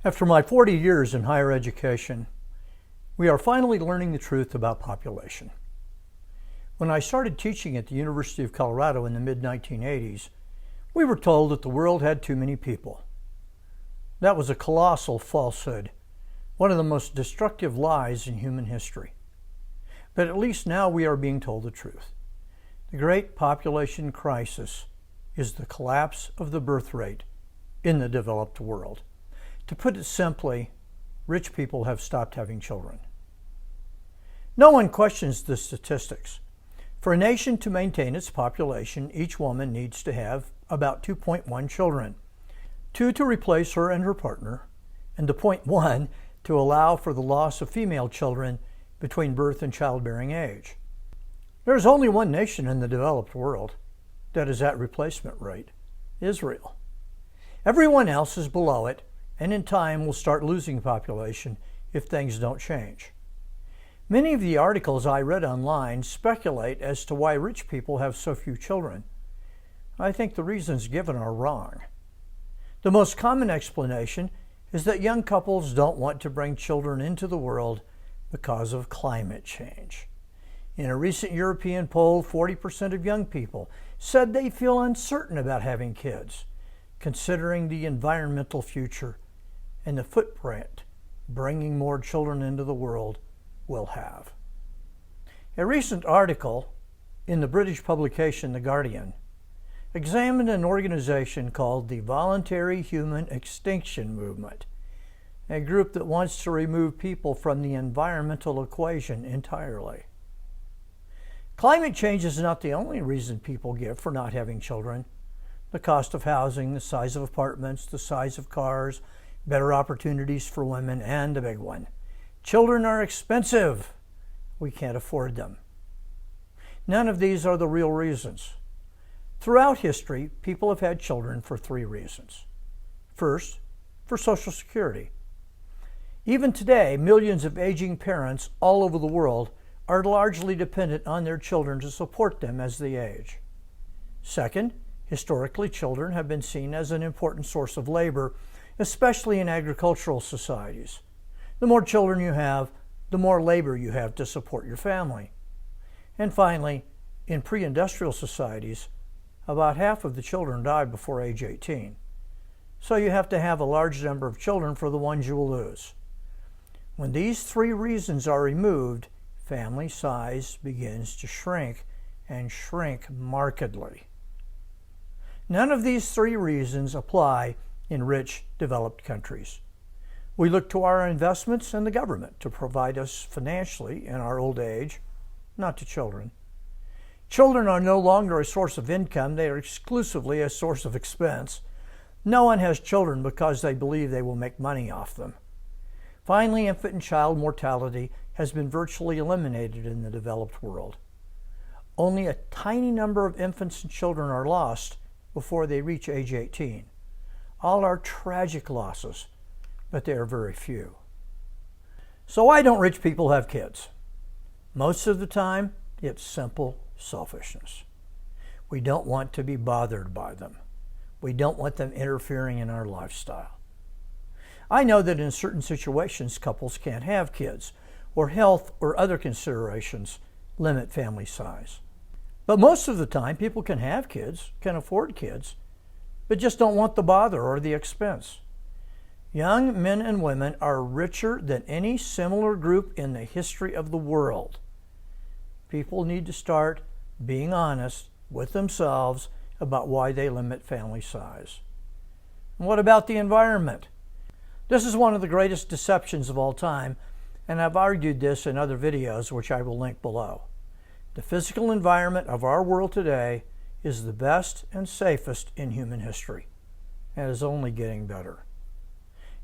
After my 40 years in higher education, we are finally learning the truth about population. When I started teaching at the University of Colorado in the mid-1980s, we were told that the world had too many people. That was a colossal falsehood, one of the most destructive lies in human history. But at least now we are being told the truth. The great population crisis is the collapse of the birth rate in the developed world. To put it simply, rich people have stopped having children. No one questions the statistics. For a nation to maintain its population, each woman needs to have about 2.1 children, 2 to replace her and her partner, and the 0.1 to allow for the loss of female children between birth and childbearing age. There is only one nation in the developed world that is at replacement rate: Israel. Everyone else is below it, and in time will start losing population if things don't change. Many of the articles I read online speculate as to why rich people have so few children. I think the reasons given are wrong. The most common explanation is that young couples don't want to bring children into the world because of climate change. In a recent European poll, 40% of young people said they feel uncertain about having kids, considering the environmental future and the footprint bringing more children into the world will have. A recent article in the British publication The Guardian examined an organization called the Voluntary Human Extinction Movement, a group that wants to remove people from the environmental equation entirely. Climate change is not the only reason people give for not having children. The cost of housing, the size of apartments, the size of cars, better opportunities for women, and a big one: children are expensive. We can't afford them. None of these are the real reasons. Throughout history, people have had children for 3 reasons. First, for Social Security. Even today, millions of aging parents all over the world are largely dependent on their children to support them as they age. Second, historically, children have been seen as an important source of labor, especially in agricultural societies. The more children you have, the more labor you have to support your family. And finally, in pre-industrial societies, about half of the children die before age 18. So you have to have a large number of children for the ones you will lose. When these 3 reasons are removed, family size begins to shrink, and shrink markedly. None of these 3 reasons apply in rich, developed countries. We look to our investments and the government to provide us financially in our old age, not to children. Children are no longer a source of income, they are exclusively a source of expense. No one has children because they believe they will make money off them. Finally, infant and child mortality has been virtually eliminated in the developed world. Only a tiny number of infants and children are lost before they reach age 18. All are tragic losses, but they are very few. So why don't rich people have kids? Most of the time, it's simple selfishness. We don't want to be bothered by them. We don't want them interfering in our lifestyle. I know that in certain situations, couples can't have kids, or health or other considerations limit family size. But most of the time, people can have kids, can afford kids, but just don't want the bother or the expense. Young men and women are richer than any similar group in the history of the world. People need to start being honest with themselves about why they limit family size. And what about the environment? This is one of the greatest deceptions of all time, and I've argued this in other videos, which I will link below. The physical environment of our world today is the best and safest in human history, and is only getting better.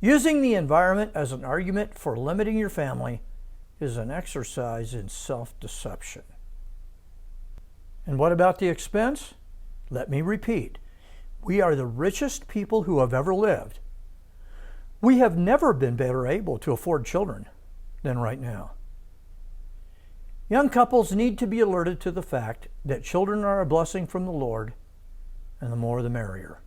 Using the environment as an argument for limiting your family is an exercise in self-deception. And what about the expense? Let me repeat. We are the richest people who have ever lived. We have never been better able to afford children than right now. Young couples need to be alerted to the fact that children are a blessing from the Lord, and the more the merrier.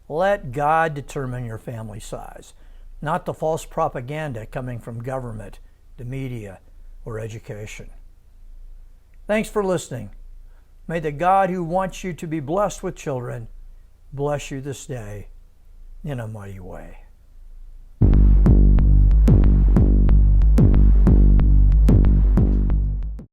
Let God determine your family size. not the false propaganda coming from government, the media, or education. Thanks for listening. May the God who wants you to be blessed with children bless you this day in a mighty way.